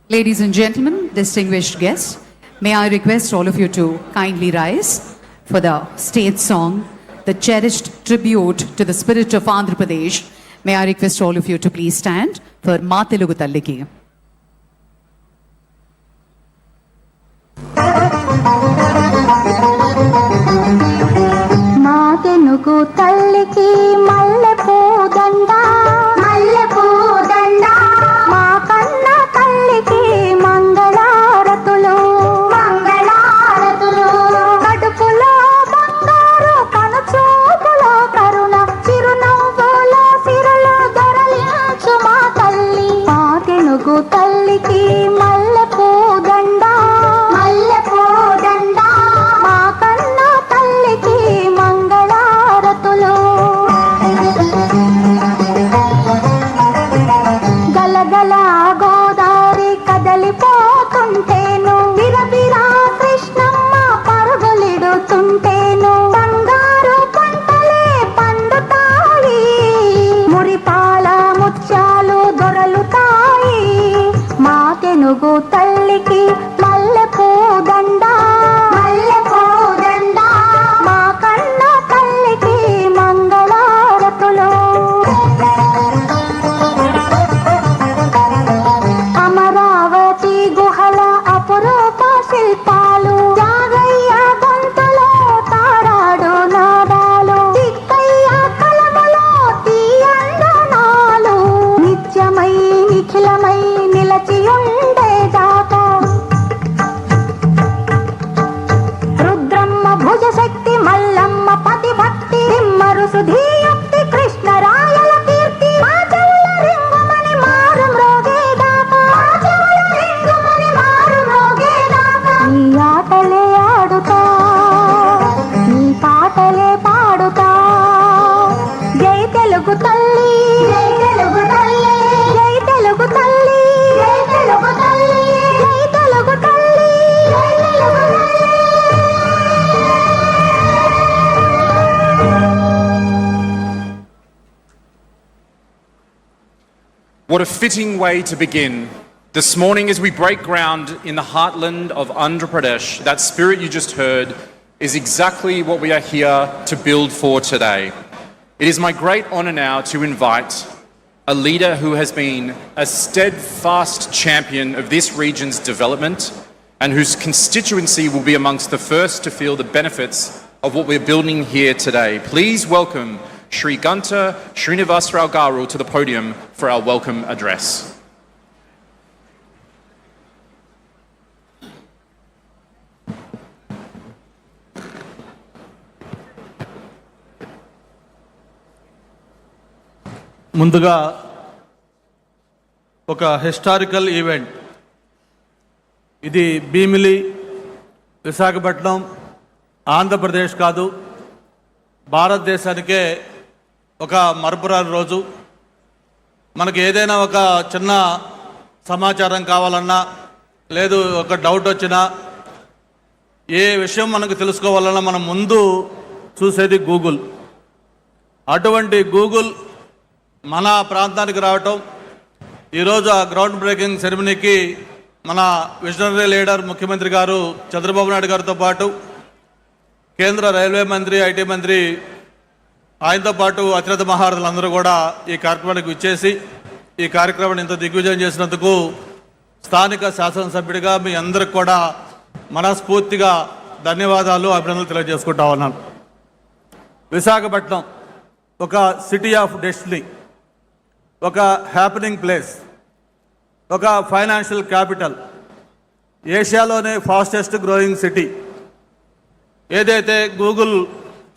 Ladies and gentlemen, distinguished guests, may I request all of you to kindly rise for the state song, the cherished tribute to the spirit of Andhra Pradesh. May I request all of you to please stand for Ma Telugu Talliki. మా తెనుగు తల్లికి మల్లెపూ దండ మల్లెపూ దండ మా కన్న తల్లికి మంగళారతులు మంగళారతులు కడుపులో బంగారు కనుచూపులో కరుణ చిరునవ్వులో సిరులు దొరలించు మా తల్లి మా తెనుగు తల్లికి మల్లెపూ దండ మల్లెపూ దండ మా కన్న తల్లికి మంగళారతులు గలగల గోదావరి కదలిపోతుంటేను బిరబిరా కృష్ణమ్మ పరుగులిడుతుంటేను బంగారు పంటలే పండుతాయి మురిపాల ముత్యాలు దొరలుతాయి మా తెనుగు తల్లికి మల్లెపూ దండ మల్లెపూ దండ మా కన్న తల్లికి మంగళారతులు అమరావతి గుహల అపురూప శిల్పాలు జాగయ్య గొంతులో తారాడు నాదాలు తిక్కయ్య కలములో తీయందనాలు నిత్యమై నిఖిలమై నిలచియుండేదాకా రుద్రమ్మ భుజశక్తి మల్లమ్మ పతి భక్తి తిమ్మరు సుధీయుక్తి కృష్ణరాయల కీర్తి మా చెవుల రింగుమని మారు మ్రోగేదాకా మా చెవుల రింగుమని మారు మ్రోగేదాకా నీ ఆటలే ఆడుతా నీ పాటలే పాడుతా జై తెలుగు తల్లి జై తెలుగు తల్లి జై తెలుగు తల్లి జై తెలుగు తల్లి జై తెలుగు తల్లి జై తెలుగు తల్లి. What a fitting way to begin this morning as we break ground in the heartland of Andhra Pradesh. That spirit you just heard is exactly what we are here to build for today. It is my great honour now to invite a leader who has been a steadfast champion of this region's development and whose constituency will be amongst the first to feel the benefits of what we're building here today. Please welcome Shri Guntur Srinivasrao Garu to the podium for our welcome address. ముందుగా ఒక historical event ఇది భీమిలి విశాఖపట్నం ఆంధ్రప్రదేశ్ కాదు భారతదేశానికే ఒక మరపురాని రోజు. మనకి ఏదైనా ఒక చిన్న సమాచారం కావాలన్నా లేదు ఒక డౌట్ వచ్చినా ఏ విషయం మనకు తెలుసుకోవాలన్నా మనం ముందు చూసేది గూగుల్. అటువంటి గూగుల్ మన ప్రాంతానికి రావటం ఈరోజు ఆ గ్రౌండ్ బ్రేకింగ్ సెరమనీకి మన విజనరీ లీడర్ ముఖ్యమంత్రి గారు చంద్రబాబు నాయుడు గారితో పాటు కేంద్ర రైల్వే మంత్రి ఐటీ మంత్రి ఆయనతో పాటు అతిరథ మహారథులందరూ కూడా ఈ కార్యక్రమానికి విచ్చేసి ఈ కార్యక్రమాన్ని ఇంత దిగ్విజయం చేసినందుకు స్థానిక శాసనసభ్యుడిగా మీ అందరికి కూడా మనస్ఫూర్తిగా ధన్యవాదాలు అభినందనలు తెలియజేసుకుంటా ఉన్నాను. విశాఖపట్నం ఒక సిటీ ఆఫ్ డెస్టినీ, ఒక హ్యాపెనింగ్ ప్లేస్, ఒక ఫైనాన్షియల్ క్యాపిటల్, ఏషియాలోనే ఫాస్టెస్ట్ గ్రోయింగ్ సిటీ. ఏదైతే గూగుల్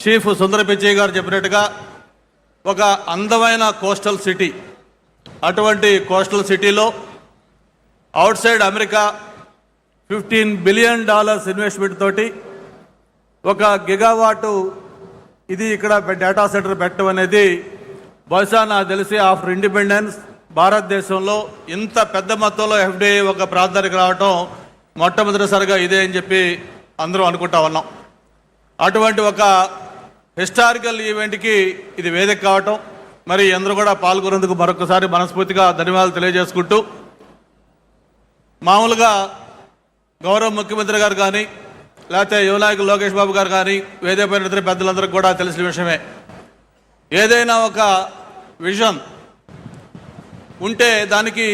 చీఫ్ సుందర పిచ్చయ్య గారు చెప్పినట్టుగా ఒక అందమైన కోస్టల్ సిటీ, అటువంటి కోస్టల్ సిటీలో outside America $15 billion investment తోటి ఒక గిగావాటు ఇది ఇక్కడ డేటా సెంటర్ పెట్టడం అనేది బహుశా నాకు తెలిసి ఆఫ్టర్ ఇండిపెండెన్స్ భారతదేశంలో ఇంత పెద్ద మొత్తంలో ఎఫ్డిఐ ఒక ప్రాంతానికి రావటం మొట్టమొదటిసారిగా ఇదే అని చెప్పి అందరూ అనుకుంటా ఉన్నాం. అటువంటి ఒక హిస్టారికల్ ఈవెంట్కి ఇది వేదిక కావటం, మరి అందరూ కూడా పాల్గొనేందుకు మరొకసారి మనస్ఫూర్తిగా ధన్యవాదాలు తెలియజేసుకుంటూ మామూలుగా గౌరవ ముఖ్యమంత్రి గారు కానీ లేకపోతే యువ నాయకులు లోకేష్ బాబు గారు కానీ వేదికపైన ఇతర పెద్దలందరికీ కూడా తెలిసిన విషయమే. ఏదైనా ఒక విజన్ ఉంటే దానికి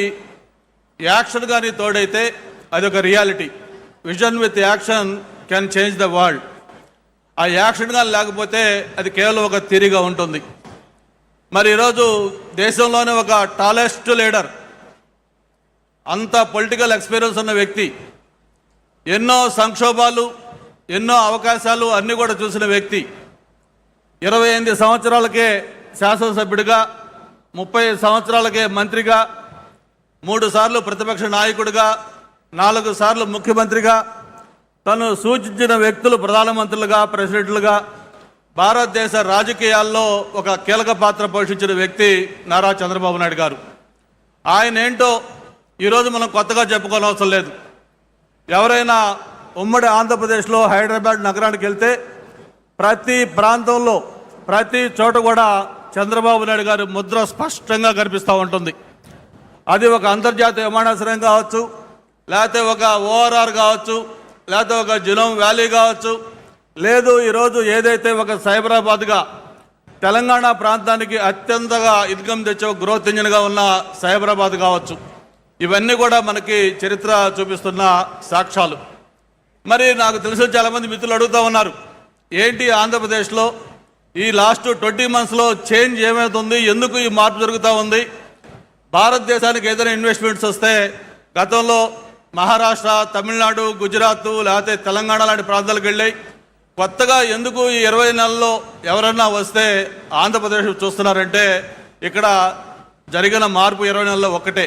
యాక్షన్ కానీ తోడైతే అది ఒక reality. Vision with action can change the world. ఆ యాక్షన్ కానీ లేకపోతే అది కేవలం ఒక థియరీగా ఉంటుంది. మరి ఈరోజు దేశంలోనే ఒక టాలెస్ట్ లీడర్, అంత పొలిటికల్ ఎక్స్పీరియన్స్ ఉన్న వ్యక్తి, ఎన్నో సంక్షోభాలు ఎన్నో అవకాశాలు అన్నీ కూడా చూసిన వ్యక్తి, 28 సంవత్సరాలకే శాసనసభ్యుడిగా, 30 సంవత్సరాలకే మంత్రిగా, 3 సార్లు ప్రతిపక్ష నాయకుడిగా, 4 సార్లు ముఖ్యమంత్రిగా, తను సూచించిన వ్యక్తులు ప్రధానమంత్రులుగా, ప్రెసిడెంట్లుగా భారతదేశ రాజకీయాల్లో ఒక కీలక పాత్ర పోషించిన వ్యక్తి నారా చంద్రబాబు నాయుడు గారు. ఆయన ఏంటో ఈరోజు మనం కొత్తగా చెప్పుకోనవసరం లేదు. ఎవరైనా ఉమ్మడి ఆంధ్రప్రదేశ్లో హైదరాబాద్ నగరానికి వెళ్తే ప్రతి ప్రాంతంలో ప్రతి చోట కూడా చంద్రబాబు నాయుడు గారి ముద్ర స్పష్టంగా కనిపిస్తూ ఉంటుంది. అది ఒక అంతర్జాతీయ విమానాశ్రయం కావచ్చు, లేకపోతే ఒక ఓఆర్ఆర్ కావచ్చు, లేకపోతే ఒక జినోమ్ వ్యాలీ కావచ్చు, లేదు ఈరోజు ఏదైతే ఒక సైబరాబాద్గా తెలంగాణ ప్రాంతానికి అత్యంతగా ఇన్కమ్ తెచ్చే గ్రోత్ ఇంజిన్గా ఉన్న సైబరాబాద్ కావచ్చు. ఇవన్నీ కూడా మనకి చరిత్ర చూపిస్తున్న సాక్ష్యాలు. మరి నాకు తెలిసిన చాలామంది మిత్రులు అడుగుతూ ఉన్నారు, ఏంటి ఆంధ్రప్రదేశ్లో ఈ లాస్ట్ 20 monthsలో చేంజ్ ఏమవుతుంది, ఎందుకు ఈ మార్పు జరుగుతూ ఉంది? భారతదేశానికి ఏదైనా ఇన్వెస్ట్మెంట్స్ వస్తే గతంలో మహారాష్ట్ర, తమిళనాడు, గుజరాత్ లేకపోతే తెలంగాణ లాంటి ప్రాంతాలకు వెళ్ళాయి. కొత్తగా ఎందుకు ఈ 20 నెలల్లో ఎవరన్నా వస్తే ఆంధ్రప్రదేశ్ చూస్తున్నారంటే ఇక్కడ జరిగిన మార్పు 20 నెలల్లో ఒక్కటే.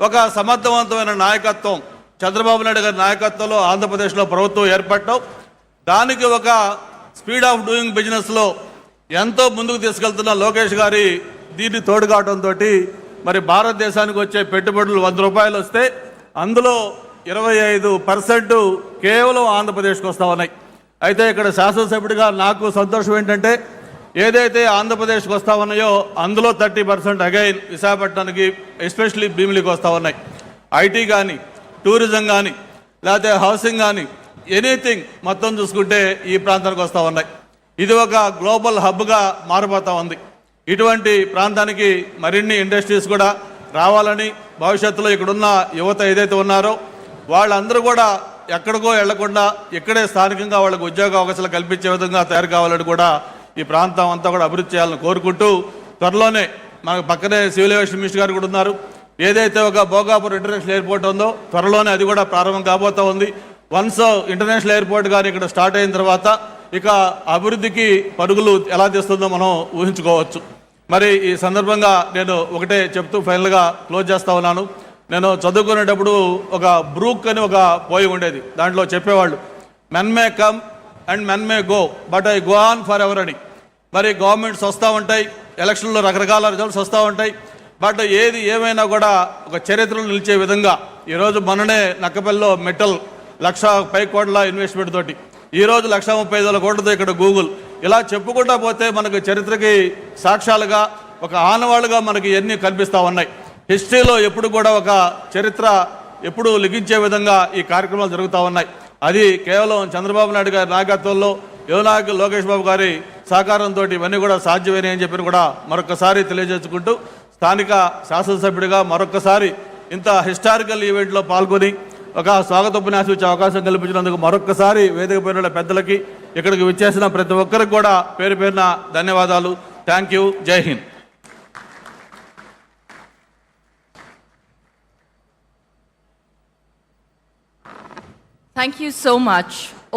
ఒక సమర్థవంతమైన నాయకత్వం, చంద్రబాబు నాయుడు గారి నాయకత్వంలో ఆంధ్రప్రదేశ్లో ప్రభుత్వం ఏర్పడటం, దానికి ఒక స్పీడ్ ఆఫ్ డూయింగ్ బిజినెస్లో ఎంతో ముందుకు తీసుకెళ్తున్న లోకేష్ గారి దీన్ని తోడు కావడంతో మరి భారతదేశానికి వచ్చే పెట్టుబడులు 100 రూపాయలు వస్తే అందులో 25% కేవలం ఆంధ్రప్రదేశ్కి వస్తూ ఉన్నాయి. అయితే ఇక్కడ శాసనసభ్యుడిగా నాకు సంతోషం ఏంటంటే ఏదైతే ఆంధ్రప్రదేశ్కి వస్తూ ఉన్నాయో అందులో 30% అగైన్ విశాఖపట్నానికి, ఎస్పెషలీ భీమిలికి వస్తూ ఉన్నాయి. ఐటీ కానీ, టూరిజం కానీ, లేకపోతే హౌసింగ్ కానీ, ఎనీథింగ్ మొత్తం చూసుకుంటే ఈ ప్రాంతానికి వస్తూ ఉన్నాయి. ఇది ఒక గ్లోబల్ హబ్గా మారిపోతూ ఉంది. ఇటువంటి ప్రాంతానికి మరిన్ని ఇండస్ట్రీస్ కూడా రావాలని, భవిష్యత్తులో ఇక్కడున్న యువత ఏదైతే ఉన్నారో వాళ్ళందరూ కూడా ఎక్కడికో వెళ్లకుండా ఇక్కడే స్థానికంగా వాళ్ళకు ఉద్యోగ అవకాశాలు కల్పించే విధంగా తయారు కావాలని కూడా ఈ ప్రాంతం అంతా కూడా అభివృద్ధి చేయాలని కోరుకుంటూ, త్వరలోనే మనకు పక్కనే సివిల్ ఏవియేషన్ మినిస్టర్ గారు కూడా ఉన్నారు. ఏదైతే ఒక భోగాపురం ఇంటర్నేషనల్ ఎయిర్పోర్ట్ ఉందో త్వరలోనే అది కూడా ప్రారంభం కాబోతూ ఉంది. వన్స్ ఇంటర్నేషనల్ ఎయిర్పోర్ట్ కానీ ఇక్కడ స్టార్ట్ అయిన తర్వాత ఇక అభివృద్ధికి పరుగులు ఎలా తీస్తుందో మనం ఊహించుకోవచ్చు. మరి ఈ సందర్భంగా నేను ఒకటే చెప్తూ ఫైనల్గా క్లోజ్ చేస్తూ ఉన్నాను. నేను చదువుకునేటప్పుడు ఒక బ్రూక్ అని ఒక పోయి ఉండేది. దాంట్లో చెప్పేవాళ్ళు, men may come and men may go but I go on for ever అని. మరి గవర్నమెంట్స్ వస్తూ ఉంటాయి, ఎలక్షన్లో రకరకాల రిజల్ట్స్ వస్తూ ఉంటాయి, బట్ ఏది ఏమైనా కూడా ఒక చరిత్రలో నిలిచే విధంగా ఈరోజు మొన్ననే నక్కపల్లిలో మెటల్ 1,00,000 కోట్ల ఇన్వెస్ట్మెంట్ తోటి, ఈరోజు 1,35,000 కోట్లతో ఇక్కడ గూగుల్, ఇలా చెప్పుకుంటా పోతే మనకు చరిత్రకి సాక్ష్యాలుగా ఒక ఆనవాళ్ళుగా మనకి ఎన్ని కనిపిస్తూ ఉన్నాయి. హిస్టరీలో ఎప్పుడు కూడా ఒక చరిత్ర ఎప్పుడు లిఖించే విధంగా ఈ కార్యక్రమాలు జరుగుతూ ఉన్నాయి. అది కేవలం చంద్రబాబు నాయుడు గారి నాయకత్వంలో, యువ నాయకులు లోకేష్ బాబు గారి సహకారంతో ఇవన్నీ కూడా సాధ్యమైనవి అని చెప్పి కూడా మరొకసారి తెలియజేసుకుంటూ, స్థానిక శాసనసభ్యుడిగా మరొకసారి ఇంత హిస్టారికల్ ఈవెంట్లో పాల్గొని ఒక స్వాగతోపన్యాసం ఇచ్చే అవకాశం కల్పించినందుకు మరొకసారి వేదిక పైన పెద్దలకి, ఇక్కడికి విచ్చేసిన ప్రతి ఒక్కరికి కూడా పేరు పేరున ధన్యవాదాలు. Thank you. జై Hind. Thank you so much.